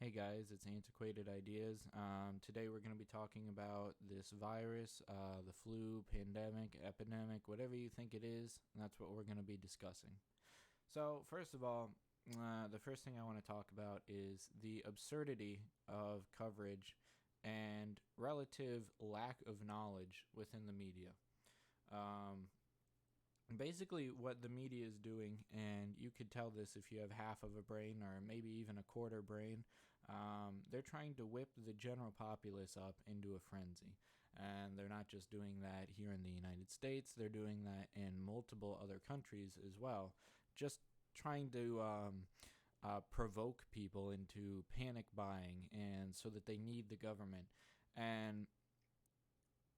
Hey guys, it's Antiquated Ideas. Today we're going to be talking about this virus, the flu, pandemic, epidemic, whatever you think it is, and that's what we're going to be discussing. So, first of all, the first thing I want to talk about is the absurdity of coverage and relative lack of knowledge within the media. Um, Basically, what the media is doing, and you could tell this if you have half of a brain or maybe even a quarter brain, they're trying to whip the general populace up into a frenzy. And they're not just doing that here in the United States, they're doing that in multiple other countries as well. Just trying to provoke people into panic buying, and so that they need the government. And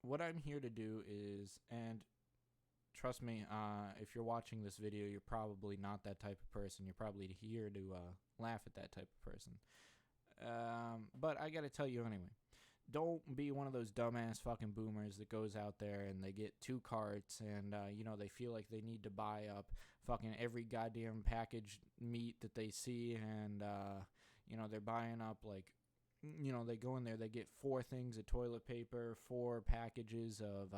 what I'm here to do is, and trust me, if you're watching this video, you're probably not that type of person. You're probably here to laugh at that type of person. But I gotta tell you anyway. Don't be one of those dumbass fucking boomers that goes out there and they get 2 carts and, they feel like they need to buy up fucking every goddamn packaged meat that they see, and, they're buying up like, they go in there, they get 4 things of toilet paper, 4 packages of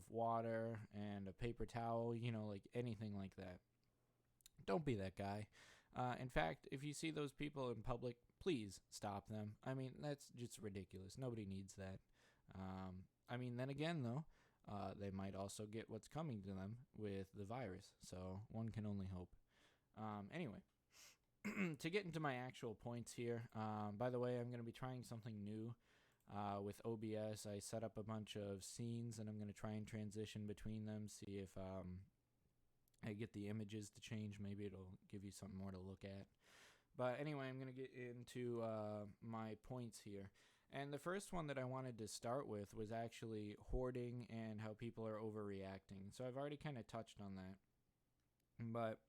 water, and a paper towel, like anything like that. Don't be that guy. In fact, if you see those people in public, please stop them. I mean, that's just ridiculous. Nobody needs that. Then again, though, they might also get what's coming to them with the virus, so one can only hope. Anyway, to get into my actual points here, by the way, I'm going to be trying something new. With OBS, I set up a bunch of scenes, and I'm going to try and transition between them, see if I get the images to change. Maybe it'll give you something more to look at. But anyway, I'm going to get into my points here. And the first one that I wanted to start with was actually hoarding and how people are overreacting. So I've already kind of touched on that. But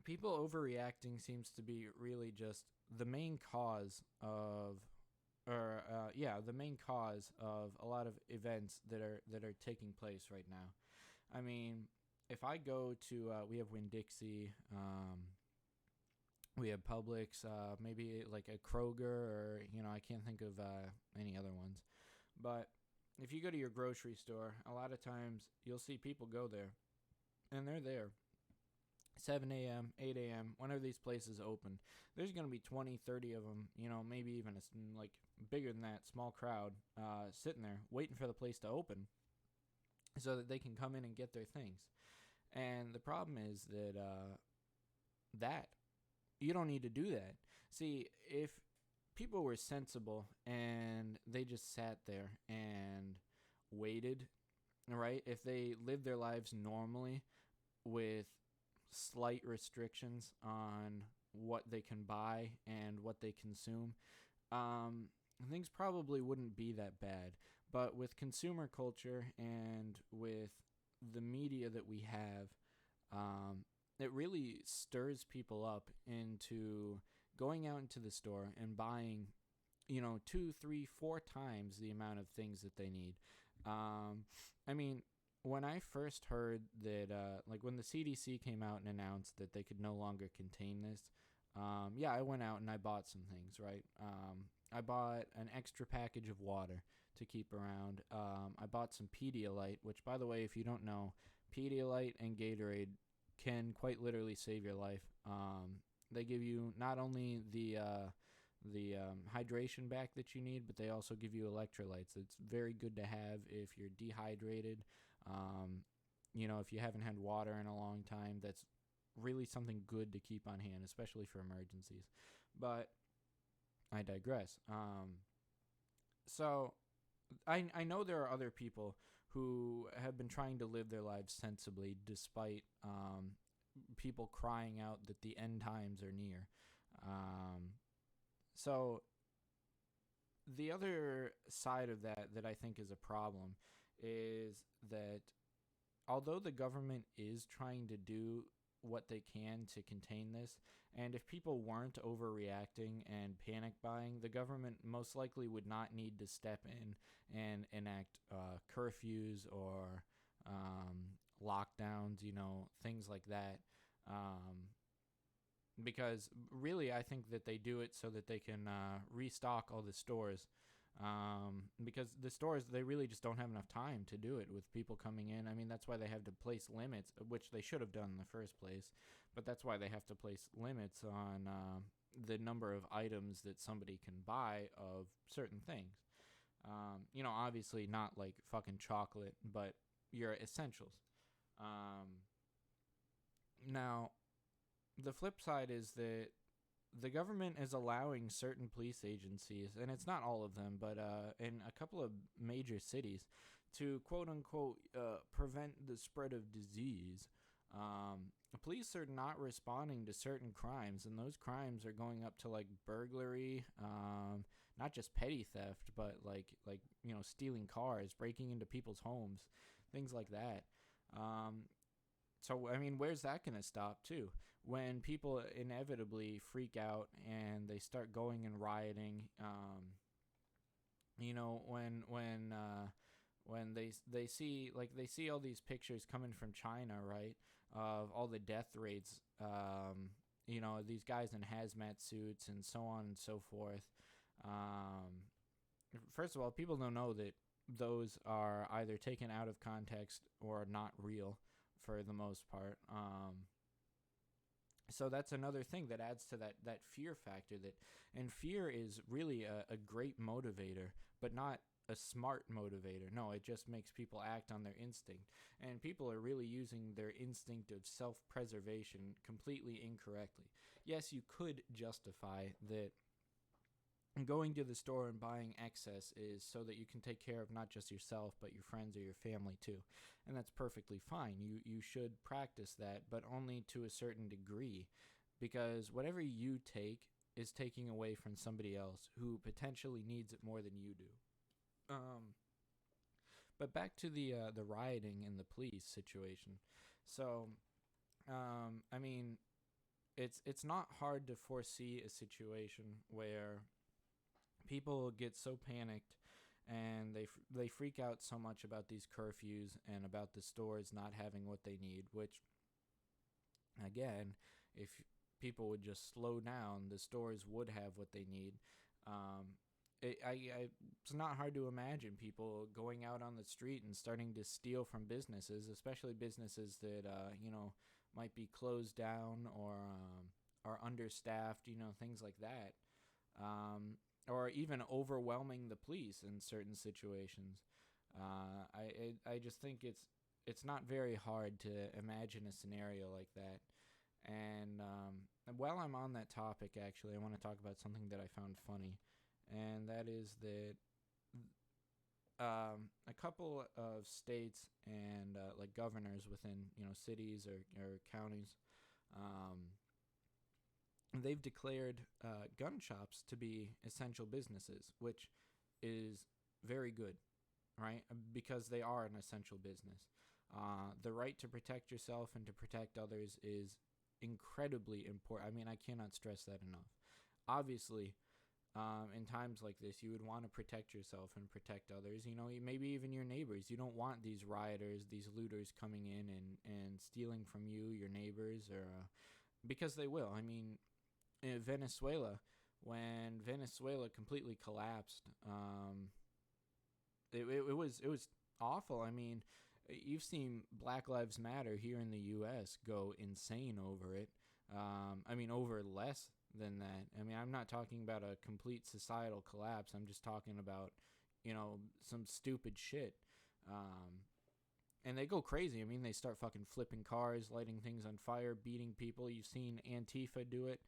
people overreacting seems to be really just the main cause of, the main cause of a lot of events that are taking place right now. I mean, if I go to, we have Winn-Dixie, we have Publix, maybe like a Kroger, or I can't think of any other ones. But if you go to your grocery store, a lot of times you'll see people go there, and they're there 7 a.m., 8 a.m., whenever these places open. There's going to be 20, 30 of them, maybe even like bigger than that, small crowd, sitting there waiting for the place to open so that they can come in and get their things. And the problem is that you don't need to do that. See, if people were sensible and they just sat there and waited, right? If they lived their lives normally with slight restrictions on what they can buy and what they consume, things probably wouldn't be that bad. But with consumer culture and with the media that we have, it really stirs people up into going out into the store and buying 2, 3, 4 times the amount of things that they need. When I first heard that, when the CDC came out and announced that they could no longer contain this, I went out and I bought some things, right? I bought an extra package of water to keep around. I bought some Pedialyte, which, by the way, if you don't know, Pedialyte and Gatorade can quite literally save your life. They give you not only the hydration back that you need, but they also give you electrolytes. It's very good to have if you're dehydrated. If you haven't had water in a long time, that's really something good to keep on hand, especially for emergencies. But I digress. So I know there are other people who have been trying to live their lives sensibly despite people crying out that the end times are near. So the other side of that I think is a problem is that although the government is trying to do what they can to contain this, and if people weren't overreacting and panic buying, the government most likely would not need to step in and enact curfews or lockdowns, things like that. because really I think that they do it so that they can restock all the stores. Because the stores, they really just don't have enough time to do it with people coming in. I mean, that's why they have to place limits, which they should have done in the first place. But that's why they have to place limits on the number of items that somebody can buy of certain things. Obviously not like fucking chocolate, but your essentials. Now, the flip side is that the government is allowing certain police agencies, and it's not all of them, but in a couple of major cities, to quote unquote prevent the spread of disease. Police are not responding to certain crimes, and those crimes are going up to like burglary, not just petty theft, but like stealing cars, breaking into people's homes, things like that. So I mean, where's that going to stop too? When people inevitably freak out and they start going and rioting, when they see all these pictures coming from China, right, of all the death rates, these guys in hazmat suits and so on and so forth. First of all, people don't know that those are either taken out of context or not real for the most part. So that's another thing that adds to that fear factor. And fear is really a great motivator, but not a smart motivator. No, it just makes people act on their instinct. And people are really using their instinct of self-preservation completely incorrectly. Yes, you could justify that going to the store and buying excess is so that you can take care of not just yourself, but your friends or your family too. And that's perfectly fine. You should practice that, but only to a certain degree, because whatever you take is taking away from somebody else who potentially needs it more than you do. But back to the rioting and the police situation. So, I mean, it's not hard to foresee a situation where people get so panicked and they freak out so much about these curfews and about the stores not having what they need, which, again, if people would just slow down, the stores would have what they need. It's not hard to imagine people going out on the street and starting to steal from businesses, especially businesses that might be closed down or are understaffed, things like that. Or even overwhelming the police in certain situations. I just think it's not very hard to imagine a scenario like that. And while I'm on that topic, actually, I want to talk about something that I found funny, and that is that a couple of states and like governors within cities or counties. They've declared gun shops to be essential businesses, which is very good, right? Because they are an essential business. The right to protect yourself and to protect others is incredibly important. I mean, I cannot stress that enough. Obviously, in times like this, you would want to protect yourself and protect others. Maybe even your neighbors. You don't want these rioters, these looters coming in and stealing from you, your neighbors, or because they will. I mean, in Venezuela, when Venezuela completely collapsed, it was awful. I mean, you've seen Black Lives Matter here in the U.S. go insane over it. I mean, over less than that. I mean, I'm not talking about a complete societal collapse. I'm just talking about, some stupid shit. And they go crazy. I mean, they start fucking flipping cars, lighting things on fire, beating people. You've seen Antifa do it.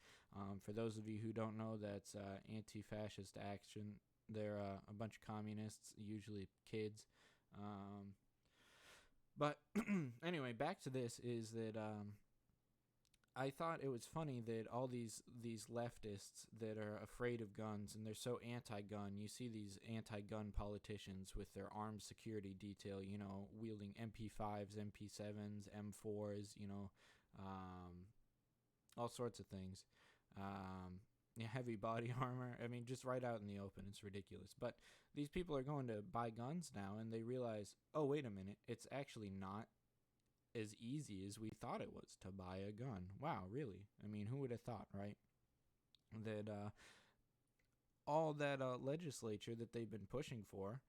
For those of you who don't know, that's anti-fascist action. They're a bunch of communists, usually kids. But anyway, back to this is that I thought it was funny that all these leftists that are afraid of guns and they're so anti-gun, you see these anti-gun politicians with their armed security detail, wielding MP5s, MP7s, M4s, all sorts of things. Heavy body armor. I mean, just right out in the open. It's ridiculous. But these people are going to buy guns now, and they realize, oh, wait a minute, it's actually not as easy as we thought it was to buy a gun. Wow, really? I mean, who would have thought, right? That all that legislature that they've been pushing for,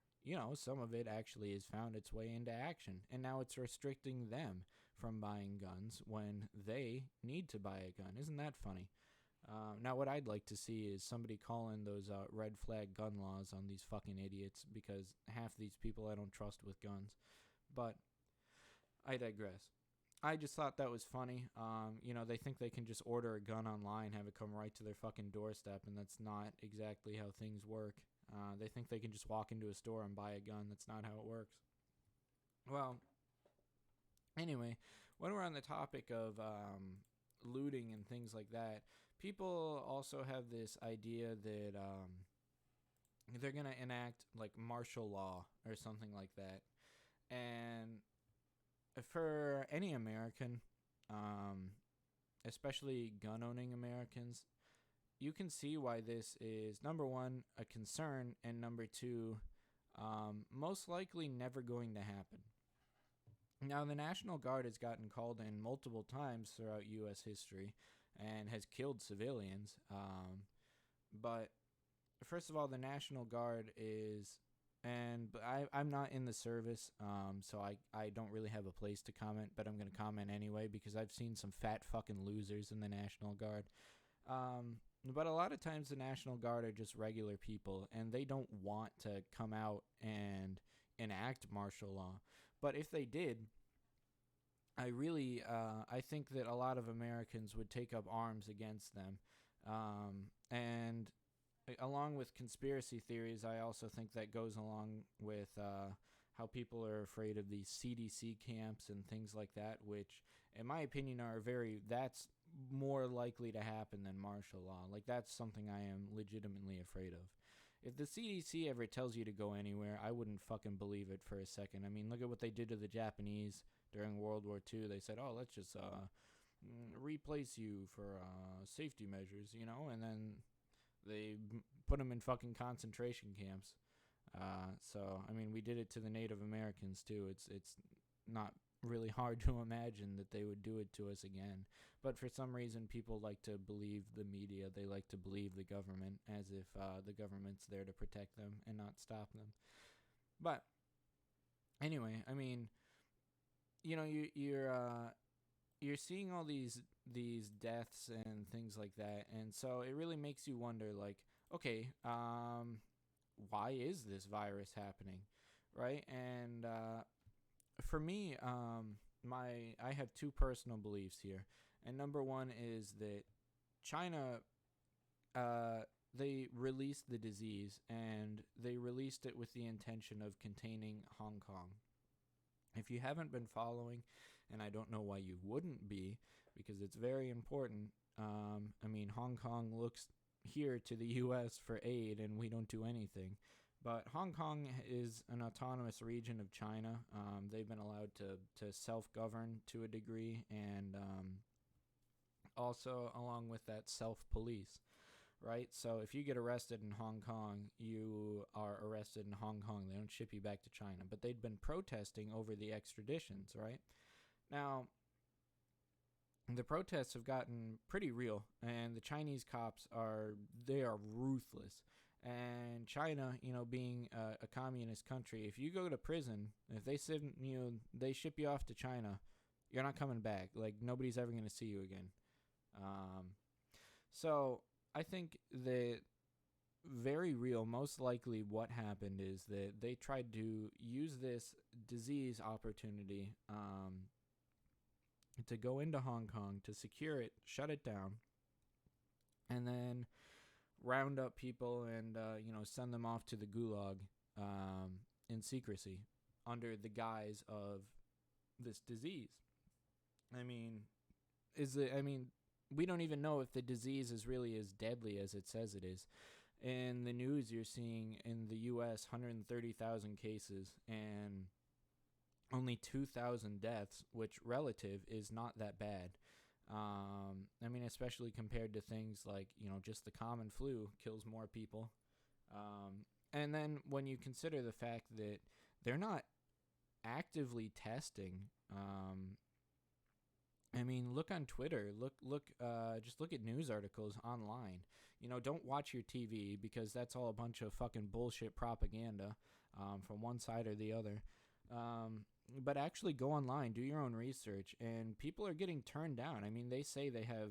some of it actually has found its way into action. And now it's restricting them from buying guns when they need to buy a gun. Isn't that funny? Now, what I'd like to see is somebody calling those red flag gun laws on these fucking idiots, because half these people I don't trust with guns. But I digress. I just thought that was funny. They think they can just order a gun online, have it come right to their fucking doorstep, and that's not exactly how things work. They think they can just walk into a store and buy a gun. That's not how it works. Well, anyway, when we're on the topic of looting and things like that, people also have this idea that they're going to enact like martial law or something like that. And for any American, especially gun-owning Americans, you can see why this is, number one, a concern, and number two, most likely never going to happen. Now, the National Guard has gotten called in multiple times throughout U.S. history and has killed civilians. But first of all, the National Guard is... But I'm not in the service, so I don't really have a place to comment, but I'm going to comment anyway because I've seen some fat fucking losers in the National Guard. But a lot of times the National Guard are just regular people, and they don't want to come out and enact martial law. But if they did, I think that a lot of Americans would take up arms against them. And along with conspiracy theories, I also think that goes along with how people are afraid of these CDC camps and things like that, which, in my opinion, that's more likely to happen than martial law. Like, that's something I am legitimately afraid of. If the CDC ever tells you to go anywhere, I wouldn't fucking believe it for a second. I mean, look at what they did to the Japanese during World War II. They said, oh, let's just replace you for safety measures, and then they put them in fucking concentration camps. So, I mean, we did it to the Native Americans, too. It's not really hard to imagine that they would do it to us again. But for some reason, people like to believe the media. They like to believe the government as if the government's there to protect them and not stop them. But anyway, I mean, you're seeing all these deaths and things like that, and so it really makes you wonder, like, okay, why is this virus happening, right? And for me, I have two personal beliefs here, and number one is that China, they released the disease, and they released it with the intention of containing Hong Kong. If you haven't been following, and I don't know why you wouldn't be, because it's very important. I mean, Hong Kong looks here to the U.S. for aid, and we don't do anything. But Hong Kong is an autonomous region of China. They've been allowed to self-govern to a degree, and also, along with that, self-police, right? So if you get arrested in Hong Kong, you are arrested in Hong Kong. They don't ship you back to China. But they'd been protesting over the extraditions, right? Now, the protests have gotten pretty real, and the Chinese cops are ruthless. And China, being a communist country, if you go to prison, if they ship you off to China, you're not coming back. Like, nobody's ever going to see you again. So I think that very real, most likely what happened is that they tried to use this disease opportunity to go into Hong Kong, to secure it, shut it down, and then round up people and send them off to the gulag in secrecy under the guise of this disease. I mean, we don't even know if the disease is really as deadly as it says it is. In the news, you're seeing in the U.S. 130,000 cases and only 2,000 deaths, which relative is not that bad. I mean, especially compared to things like, just the common flu kills more people. And then when you consider the fact that they're not actively testing I mean, look on Twitter. Just look at news articles online. Don't watch your TV because that's all a bunch of fucking bullshit propaganda from one side or the other. But actually, go online, do your own research, and people are getting turned down. I mean, they say they have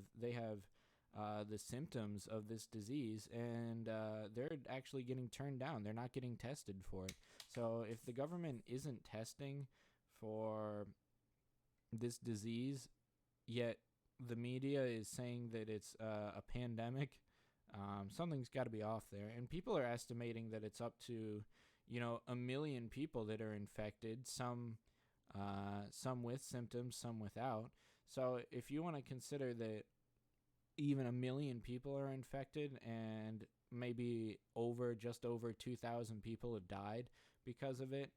the symptoms of this disease, and they're actually getting turned down. They're not getting tested for it. So if the government isn't testing for this disease, yet the media is saying that it's a pandemic, something's got to be off there. And people are estimating that it's up to, 1 million people that are infected, some with symptoms, some without. So if you want to consider that even 1 million people are infected and maybe just over 2,000 people have died because of it,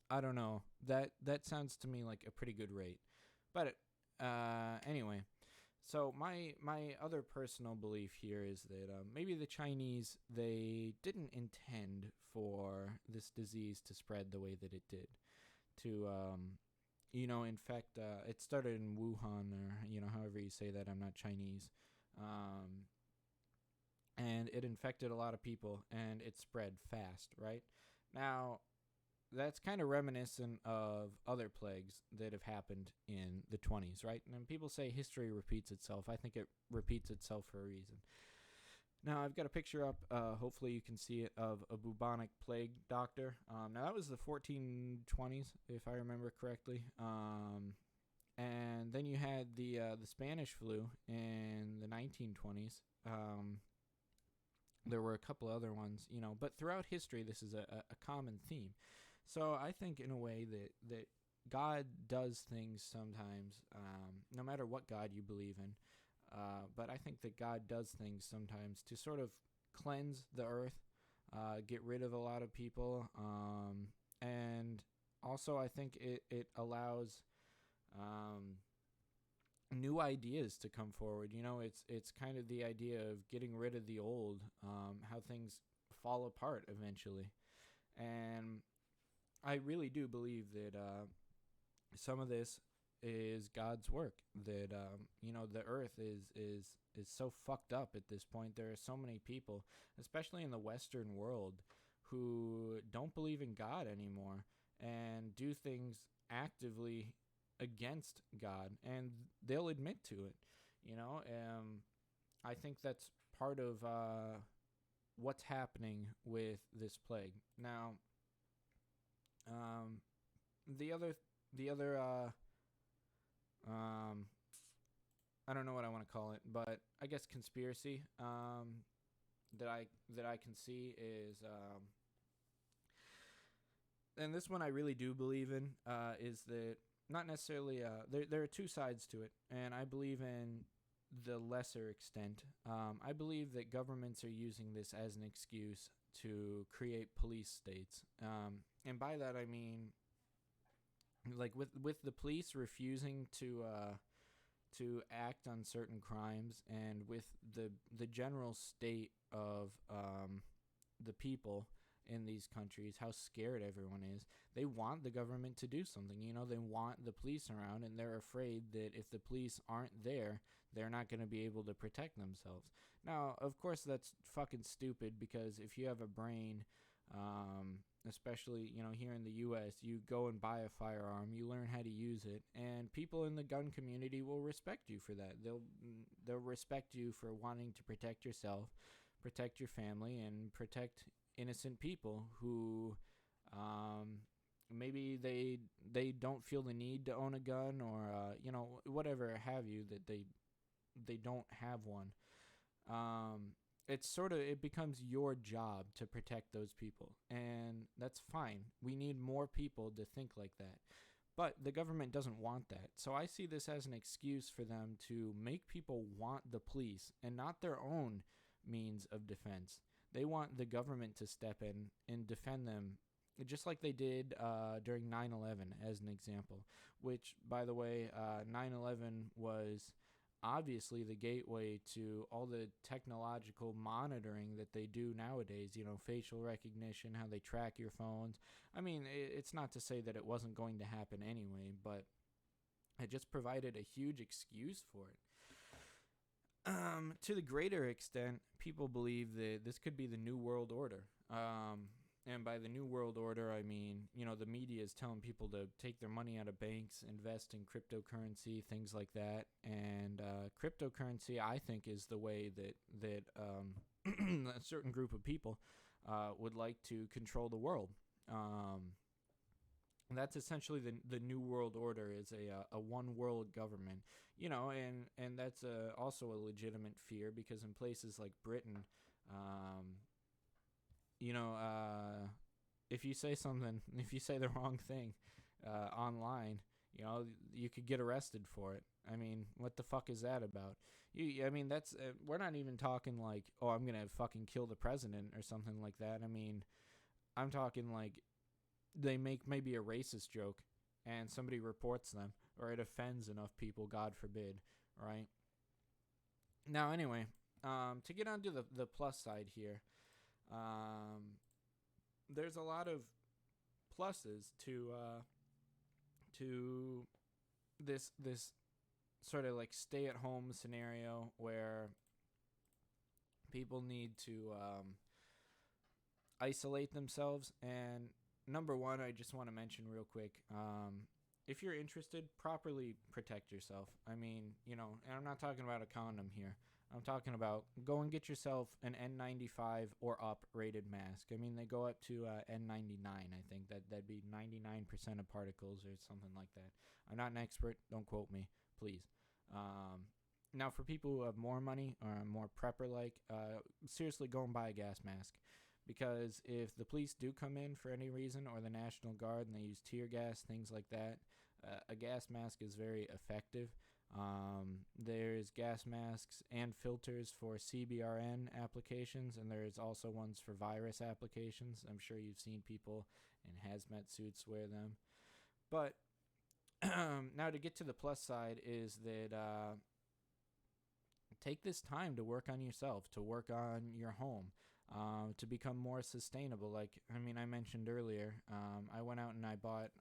I don't know. That sounds to me like a pretty good rate. But anyway, so my other personal belief here is that maybe the Chinese, they didn't intend for this disease to spread the way that it did. To infect. It started in Wuhan, or however you say that. I'm not Chinese. And it infected a lot of people, and it spread fast. Right now, that's kind of reminiscent of other plagues that have happened in the 20s, right? And people say history repeats itself. I think it repeats itself for a reason. Now, I've got a picture up, hopefully you can see it, of a bubonic plague doctor. Now, that was the 1420s, if I remember correctly. And then you had the Spanish flu in the 1920s. There were a couple other ones, but throughout history, this is a common theme. So I think in a way that God does things sometimes, no matter what God you believe in, but I think that God does things sometimes to sort of cleanse the earth, get rid of a lot of people, and also I think it allows new ideas to come forward. It's kind of the idea of getting rid of the old, how things fall apart eventually. And I really do believe that some of this is God's work. That the earth is so fucked up at this point. There are so many people, especially in the Western world, who don't believe in God anymore and do things actively against God, and they'll admit to it. I think that's part of what's happening with this plague now. The other I don't know what I want to call it, but I guess conspiracy that I can see is and this one I really do believe in, is that not necessarily there are two sides to it, and I believe in the lesser extent. I believe that governments are using this as an excuse to create police states, and by that I mean, like with the police refusing to act on certain crimes, and with the general state of the people in these countries, how scared everyone is. They want the government to do something. They want the police around, and they're afraid that if the police aren't there, they're not going to be able to protect themselves. Now, of course, that's fucking stupid, because if you have a brain, especially, here in the U.S., you go and buy a firearm, you learn how to use it, and people in the gun community will respect you for that. They'll respect you for wanting to protect yourself, protect your family, and protect innocent people who maybe they don't feel the need to own a gun, or whatever have you, that they don't have one. It becomes your job to protect those people, and that's fine. We need more people to think like that. But the government doesn't want that. So I see this as an excuse for them to make people want the police and not their own means of defense. They want the government to step in and defend them, just like they did during 9/11, as an example, which, by the way, 9/11 was obviously the gateway to all the technological monitoring that they do nowadays, facial recognition, how they track your phones. I mean, it's not to say that it wasn't going to happen anyway, but It just provided a huge excuse for it. To the greater extent, people believe that this could be the New World Order. And by the New World Order, I mean, the media is telling people to take their money out of banks, invest in cryptocurrency, things like that. And cryptocurrency, I think, is the way that a certain group of people would like to control the world. That's essentially the New World Order, is a one world government, and that's also a legitimate fear, because in places like Britain, if you say the wrong thing online, you could get arrested for it. I mean, what the fuck is that about? That's we're not even talking like, oh, I'm gonna fucking kill the president or something like that. I mean, I'm talking like they make maybe a racist joke and somebody reports them, or it offends enough people, God forbid, right? Now, anyway, to get onto the plus side here, there's a lot of pluses to this sort of like stay-at-home scenario where people need to isolate themselves. And number one, I just want to mention real quick, if you're interested, properly protect yourself. I mean, and I'm not talking about a condom here. I'm talking about go and get yourself an N95 or up rated mask. I mean, they go up to N99, I think. That'd be 99% of particles or something like that. I'm not an expert. Don't quote me, please. Now, for people who have more money or more prepper-like, seriously, go and buy a gas mask. Because if the police do come in for any reason, or the National Guard, and they use tear gas, things like that, a gas mask is very effective. There's gas masks and filters for CBRN applications, and there's also ones for virus applications. I'm sure you've seen people in hazmat suits wear them. But now to get to the plus side is that take this time to work on yourself, to work on your home. To become more sustainable. Like, I mentioned earlier, I went out and I bought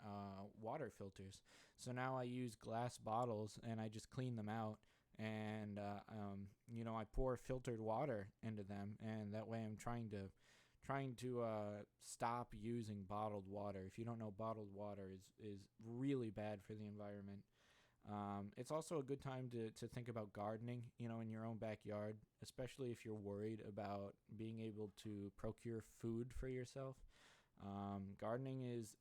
water filters. So now I use glass bottles and I just clean them out. And, I pour filtered water into them. And that way I'm trying to stop using bottled water. If you don't know, bottled water is really bad for the environment. It's also a good time to think about gardening, in your own backyard, especially if you're worried about being able to procure food for yourself. Gardening is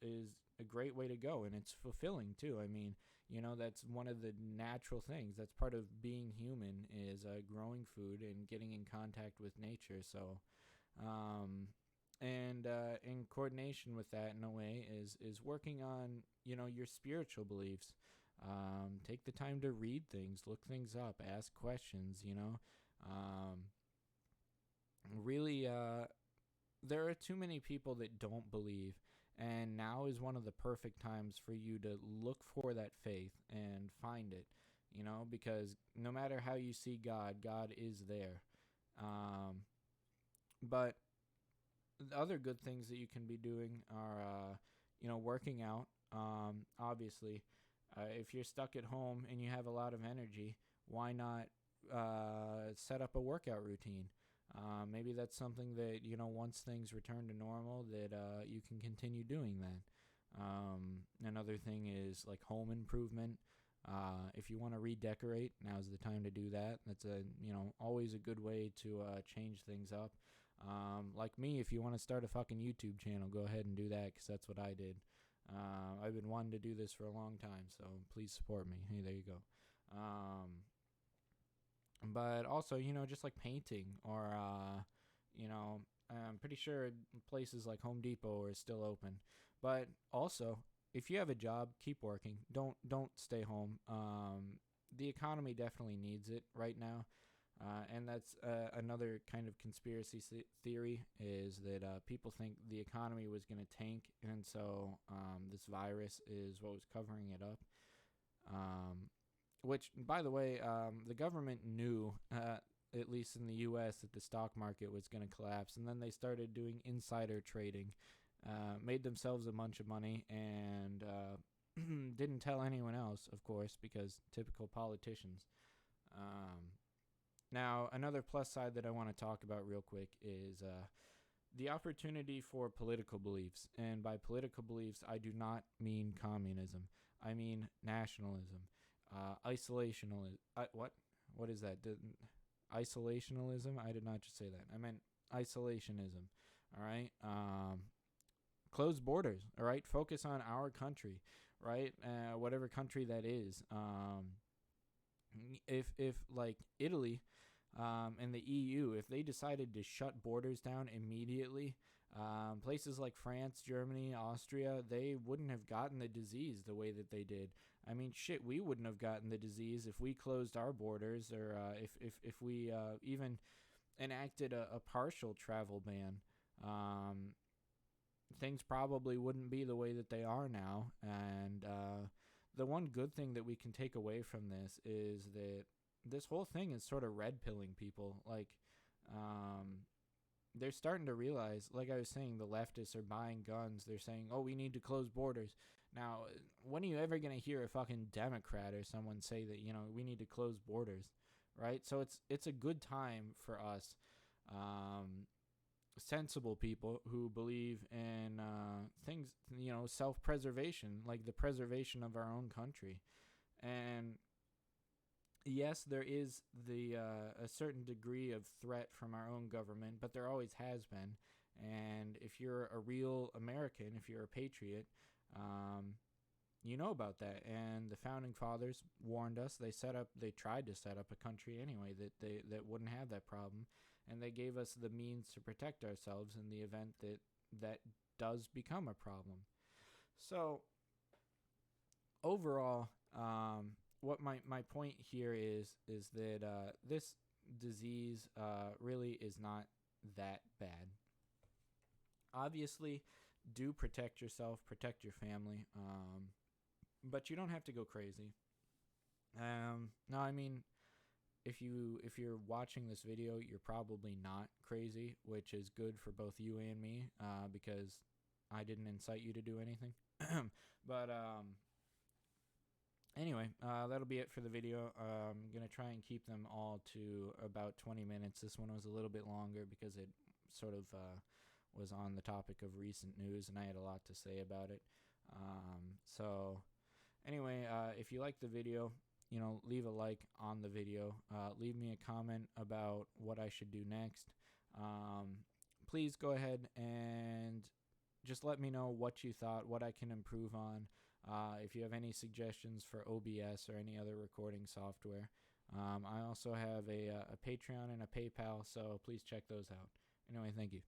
a great way to go, and it's fulfilling too. I mean, that's one of the natural things. That's part of being human, is growing food and getting in contact with nature. So, in coordination with that, in a way, is working on, your spiritual beliefs. Take the time to read things, look things up, ask questions, really, there are too many people that don't believe, and now is one of the perfect times for you to look for that faith and find it, because no matter how you see God, God is there. But the other good things that you can be doing are, working out, obviously. If you're stuck at home and you have a lot of energy, why not set up a workout routine? Maybe that's something that, once things return to normal, that you can continue doing that. Another thing is like home improvement. If you want to redecorate, now's the time to do that. That's always a good way to change things up. Like me, if you want to start a fucking YouTube channel, go ahead and do that, because that's what I did. I've been wanting to do this for a long time, so please support me. Hey, there you go. But also, just like painting, or, I'm pretty sure places like Home Depot are still open. But also, if you have a job, keep working. Don't stay home. The economy definitely needs it right now. And that's another kind of conspiracy theory, is that people think the economy was going to tank, and so this virus is what was covering it up. Which, by the way, the government knew, at least in the U.S., that the stock market was going to collapse, and then they started doing insider trading, made themselves a bunch of money, and Didn't tell anyone else, of course, because typical politicians. Um, Now, another plus side that I want to talk about real quick is the opportunity for political beliefs. And by political beliefs, I do not mean communism. I mean nationalism, isolationalism. What? What is that? Isolationalism? I did not just say that. I meant isolationism. All right. Close borders. All right. Focus on our country. Right. Whatever country that is. If like Italy and the EU, if they decided to shut borders down immediately, places like France, Germany, Austria, they wouldn't have gotten the disease the way that they did. I mean, shit, we wouldn't have gotten the disease if we closed our borders, or if we even enacted a partial travel ban. Things probably wouldn't be the way that they are now. And the one good thing that we can take away from this is that this whole thing is sort of red pilling people. Like, they're starting to realize, like I was saying, the leftists are buying guns. They're saying, oh, we need to close borders. Now, when are you ever going to hear a fucking Democrat or someone say that, we need to close borders, right? So it's a good time for us, sensible people who believe in things, self-preservation, like the preservation of our own country. And yes, there is a certain degree of threat from our own government, but there always has been. And if you're a real American, if you're a patriot, you know about that. And the founding fathers warned us. They tried to set up a country anyway that wouldn't have that problem, and they gave us the means to protect ourselves in the event that does become a problem. So overall, what my point here is that this disease really is not that bad. Obviously, do protect yourself, protect your family, but you don't have to go crazy. No, I mean, if you're watching this video, you're probably not crazy, which is good for both you and me, because I didn't incite you to do anything. But anyway, that'll be it for the video. I'm going to try and keep them all to about 20 minutes. This one was a little bit longer because it sort of was on the topic of recent news, and I had a lot to say about it. So anyway, if you like the video, leave a like on the video. Leave me a comment about what I should do next. Please go ahead and just let me know what you thought, what I can improve on. If you have any suggestions for OBS or any other recording software. I also have a Patreon and a PayPal, so please check those out. Anyway, thank you.